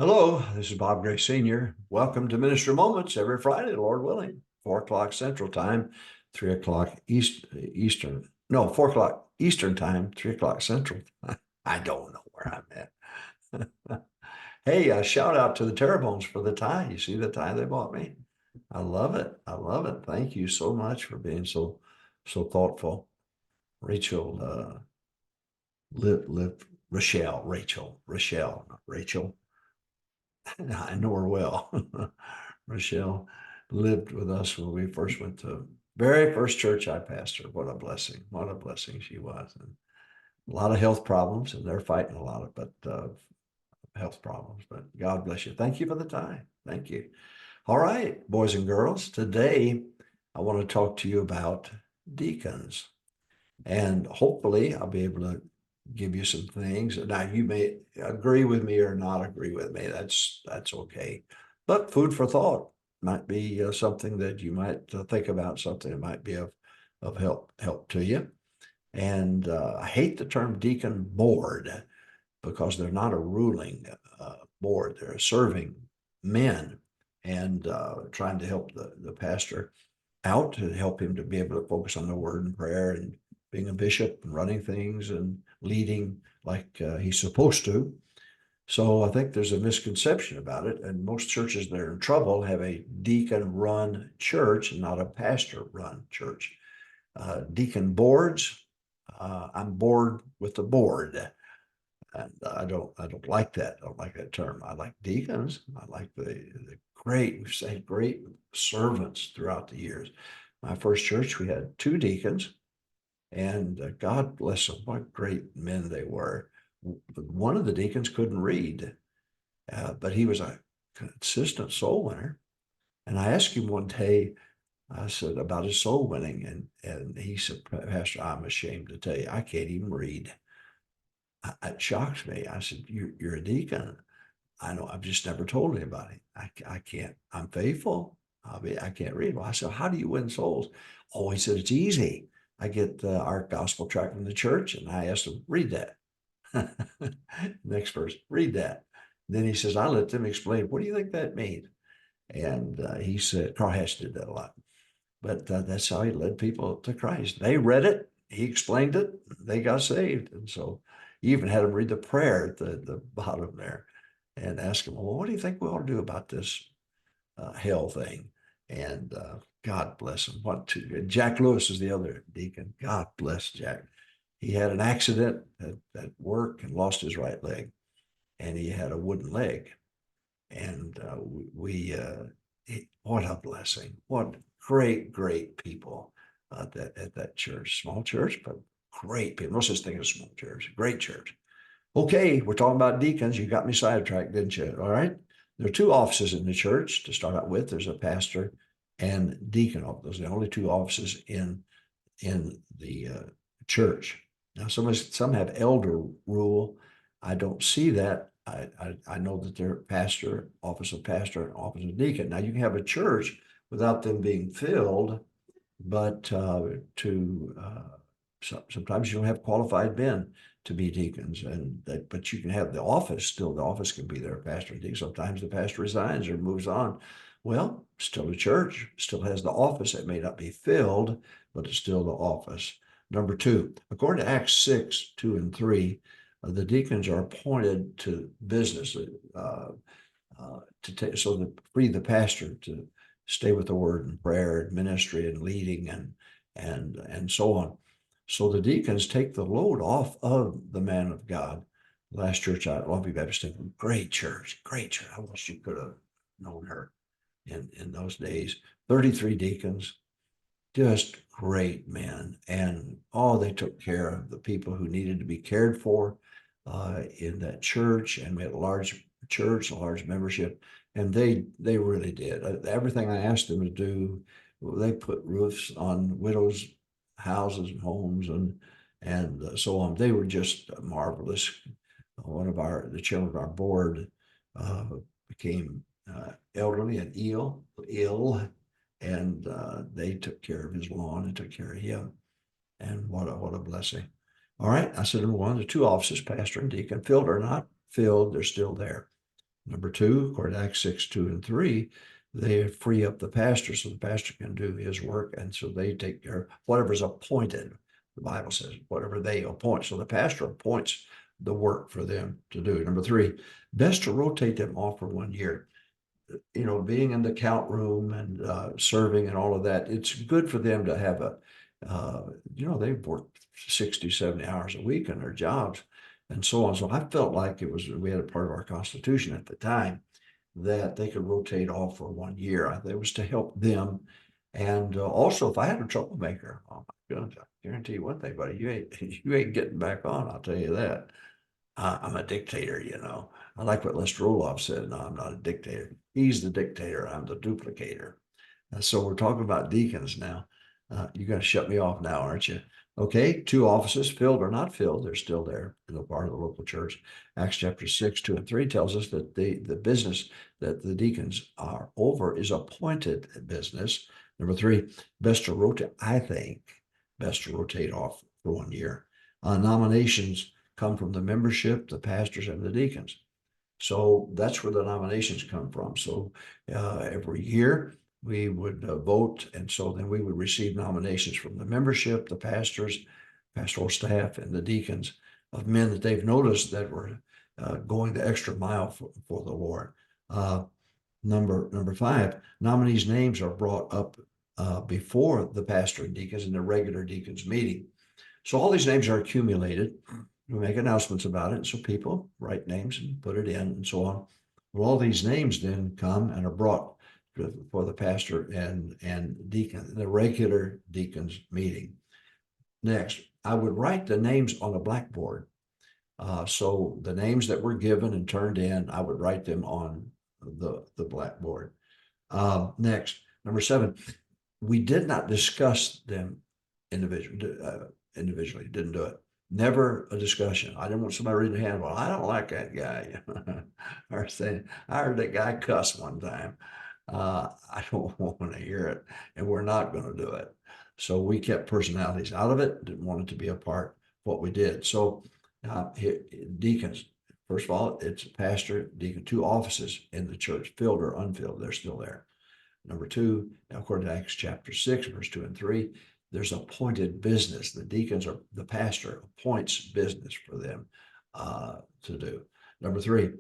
Hello, this is Bob Gray Sr. Welcome to Minister Moments every Friday, Lord willing, 4 o'clock Central Time, 3 o'clock Eastern. No, 4 o'clock Eastern Time, 3 o'clock Central. I don't know where I'm at. Hey, shout out to the Terrebones for the tie. You see the tie they bought me? I love it. I love it. Thank you so much for being so thoughtful. Rachel, Rachel, not Rachel. I know her well. Rochelle lived with us when we first went to very first church I pastored. What a blessing. What a blessing she was. And a lot of health problems, and they're fighting a lot of health problems. But God bless you. Thank you for the time. Thank you. All right, boys and girls. Today I want to talk to you about deacons. And hopefully I'll be able to give you some things. Now you may agree with me or not agree with me. That's okay. But food for thought might be something that you might think about, something that might be of help to you. And I hate the term deacon board because they're not a ruling board. They're serving men and trying to help the pastor out to help him to be able to focus on the word and prayer and being a bishop and running things and leading like he's supposed to. So I think there's a misconception about it. And most churches that are in trouble have a deacon run church and not a pastor run church. Deacon boards, I'm bored with the board. And I don't like that. I don't like that term. I like deacons. I like the we've had great servants throughout the years. My first church, we had 2 deacons, and God bless them. What great men they were. One of the deacons couldn't read, but he was a consistent soul winner. And I asked him one day, I said about his soul winning, and he said, Pastor, I'm ashamed to tell you, I can't even read. It shocks me. I said, you're a deacon. I know I've just never told anybody. I can't, I'm faithful. I can't read. Well, I said, how do you win souls? Oh, he said, it's easy. I get our gospel tract from the church and I asked him, read that. Next verse, read that. Then he says, I let them explain, what do you think that means? And he said, Carl Hatch did that a lot. But that's how he led people to Christ. They read it, he explained it, they got saved. And so he even had them read the prayer at the bottom there and ask him, well, what do you think we ought to do about this hell thing? And God bless him. Jack Lewis is the other deacon. God bless Jack. He had an accident at work and lost his right leg, and he had a wooden leg. And what a blessing. What great people at that church. Small church, but great people. No such thing as small church. Great church. Okay, we're talking about deacons. You got me sidetracked, didn't you? All right. There are 2 offices in the church to start out with. There's a pastor and deacon. Those are the only 2 offices in the church. Now, some have elder rule. I don't see that. I know that they're pastor, office of pastor, and office of deacon. Now, you can have a church without them being filled, but sometimes you don't have qualified men to be deacons, but you can have the office still. The office can be there, pastor and deacon. Sometimes the pastor resigns or moves on. Well, still a church, still has the office. It may not be filled, but it's still the office. Number 2, according to Acts 6, 2 and 3, the deacons are appointed to business so to free the pastor to stay with the word and prayer and ministry and leading and so on. So the deacons take the load off of the man of God. Last church at Longview Baptist, great church. I wish you could have known her in those days. 33 deacons, just great men. And they took care of the people who needed to be cared for in that church. And we had a large church, a large membership. And they really did. Everything I asked them to do, they put roofs on widows' houses and homes and so on. They were just marvelous. The chairman of our board became elderly and ill, and they took care of his lawn and took care of him. And what a blessing. All right, I said number 1, the 2 offices, pastor and deacon, filled or not filled, they're still there. Number two, according to Acts 6, 2 and 3, they free up the pastor so the pastor can do his work. And so they take care of whatever's appointed. The Bible says whatever they appoint. So the pastor appoints the work for them to do. Number three, best to rotate them off for 1 year. Being in the count room and serving and all of that, it's good for them to have they've worked 60, 70 hours a week in their jobs and so on. So I felt like we had a part of our Constitution at the time that they could rotate off for 1 year. It was to help them. And also, if I had a troublemaker, oh my goodness, I guarantee you one thing, buddy, you ain't getting back on. I'll tell you that. I'm a dictator. I like what Lester Roloff said. No, I'm not a dictator. He's the dictator. I'm the duplicator. So we're talking about deacons now. You got to shut me off now, aren't you? Okay, 2 offices, filled or not filled, they're still there in the part of the local church. Acts chapter 6, 2 and 3 tells us that the business that the deacons are over is appointed business. Number 3, best to rotate off for 1 year. Nominations come from the membership, the pastors, and the deacons. So that's where the nominations come from. So every year we would vote, and so then we would receive nominations from the membership, the pastors, pastoral staff, and the deacons of men that they've noticed that were going the extra mile for the Lord. Number 5, nominees' names are brought up before the pastor and deacons in the regular deacons meeting. So all these names are accumulated. We make announcements about it. So people write names and put it in and so on. Well, all these names then come and are brought for the pastor and deacon, the regular deacons meeting. Next, I would write the names on a blackboard. So the names that were given and turned in, I would write them on the blackboard. Next, number 7, we did not discuss them individually, didn't do it. Never a discussion. I didn't want somebody reading the hand. Well, I don't like that guy. Or saying, I heard that guy cuss one time. I don't want to hear it, and we're not going to do it. So we kept personalities out of it. Didn't want it to be a part of what we did. So deacons, first of all, it's pastor, deacon, 2 offices in the church, filled or unfilled. They're still there. Number 2, according to Acts chapter 6, verse 2 and 3, there's appointed business. The deacons or the pastor appoints business for them to do. Number 3,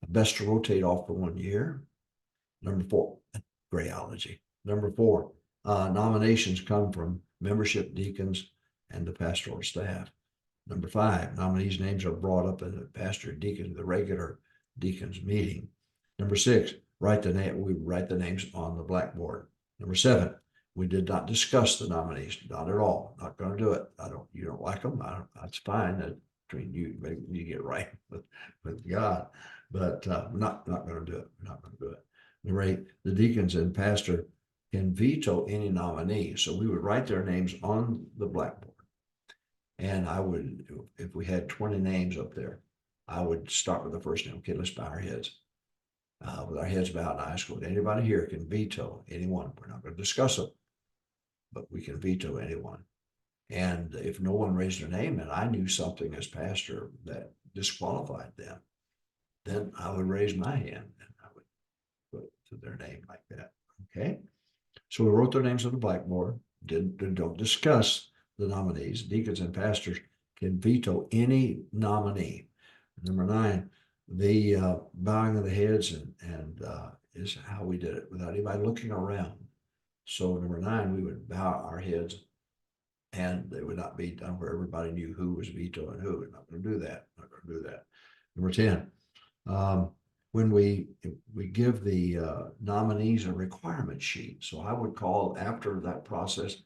best to rotate off for 1 year. Number 4, grayology. Number 4, nominations come from membership, deacons, and the pastoral staff. Number 5, nominees' names are brought up in the pastor and deacon, the regular deacons meeting. Number 6, we write the names on the blackboard. Number 7, we did not discuss the nominees, not at all. Not going to do it. You don't like them. That's fine. Between you, maybe you get right with God, but we're not going to do it. We're not going to do it. Number 8, the deacons and pastor can veto any nominee. So we would write their names on the blackboard. And I would, if we had 20 names up there, I would start with the first name. Okay, let's bow our heads. With our heads bowed and eyes closed. Anybody here can veto anyone. We're not going to discuss them, but we can veto anyone. And if no one raised their name and I knew something as pastor that disqualified them, then I would raise my hand and I would put to their name like that. Okay. So we wrote their names on the blackboard. Don't discuss the nominees. Deacons and pastors can veto any nominee. Number 9, the bowing of the heads and is how we did it without anybody looking around. So number 9, we would bow our heads, and they would not be done where everybody knew who was vetoing who. We're not going to do that. Not going to do that. Number 10, when we give the nominees a requirement sheet. So I would call after that process,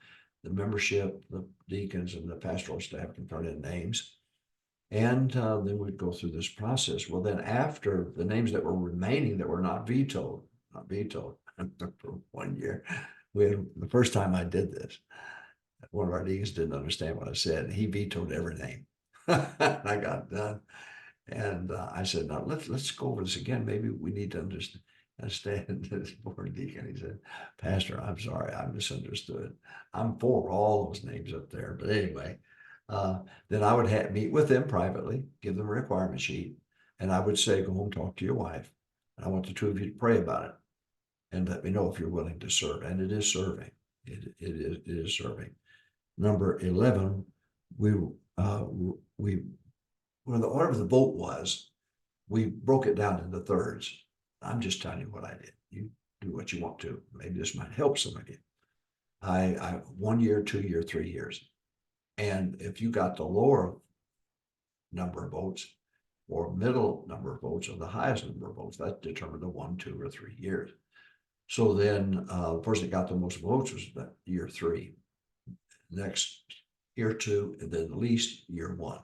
the membership, the deacons, and the pastoral staff can turn in names. And then we'd go through this process. Well, then after the names that were remaining that were not vetoed for 1 year, the first time I did this, one of our deacons didn't understand what I said, and he vetoed every name. I got done, and I said, "Now let's go over this again. Maybe we need to understand this board deacon." He said, "Pastor, I'm sorry, I misunderstood. I'm for all those names up there, but anyway." Then I would meet with them privately, give them a requirement sheet, and I would say, "Go home, talk to your wife. I want the two of you to pray about it and let me know if you're willing to serve. And it is serving. It is serving. Number 11, we whatever the vote was, we broke it down into thirds. I'm just telling you what I did. You do what you want to. Maybe this might help some of you. I 1 year, 2 year, 3 years. And if you got the lower number of votes or middle number of votes or the highest number of votes, that determined the 1, 2, or 3 years. So then the person that got the most votes was that year 3, next year 2, and then the least year 1.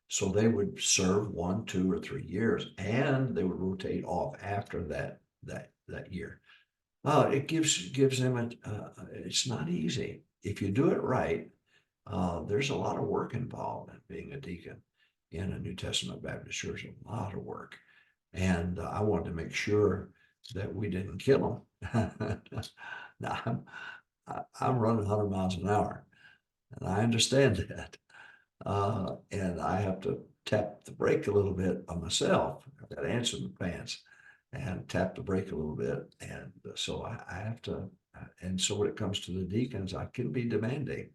So they would serve 1, 2, or 3 years, and they would rotate off after that year. It gives them it's not easy. If you do it right, there's a lot of work involved in being a deacon in a New Testament Baptist church, a lot of work. And I wanted to make sure that we didn't kill them. Now, I'm running 100 miles an hour, and I understand that. And I have to tap the brake a little bit on myself. I've got ants in the pants and tap the brake a little bit. And so I have to, and so when it comes to the deacons, I can be demanding.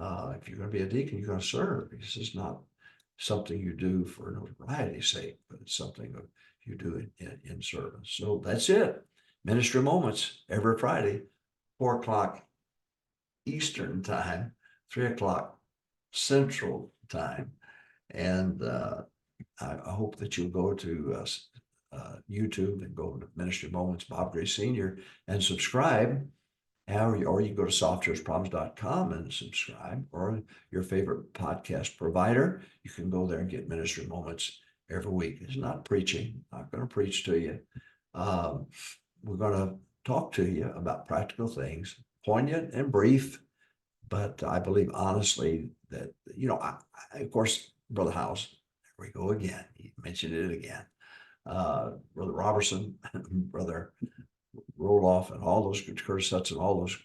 If you're going to be a deacon, you're going to serve. This is not something you do for notoriety's sake, but it's something you do in service. So that's it. Ministry Moments every Friday, 4 o'clock Eastern time, 3 o'clock Central time. And I hope that you'll go to YouTube and go to Ministry Moments, Bob Gray Sr., and subscribe. Or you go to softchurchproblems.com and subscribe, or your favorite podcast provider. You can go there and get Ministry Moments every week. It's not preaching. I'm not going to preach to you. We're going to talk to you about practical things, poignant and brief, but I believe honestly that, of course, Brother House, there we go again. He mentioned it again. Brother Robertson, Brother Roloff, and all those, Curtis Hudson, all those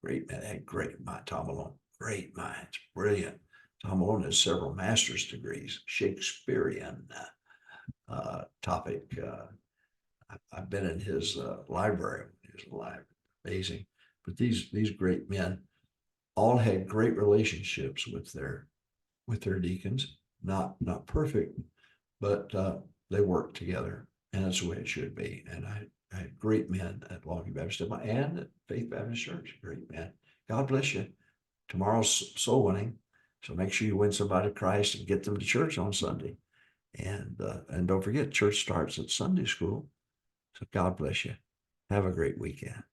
great men had great mind. Tom Malone, great minds, brilliant. Tom Malone has several master's degrees, Shakespearean topic. I've been in his library when he was alive. Amazing. But these great men all had great relationships with their deacons. Not perfect, but they worked together, and that's the way it should be. And I had great men at Longview Baptist and at Faith Baptist Church. Great men. God bless you. Tomorrow's soul winning, so make sure you win somebody to Christ and get them to church on Sunday. And don't forget, church starts at Sunday school. So God bless you. Have a great weekend.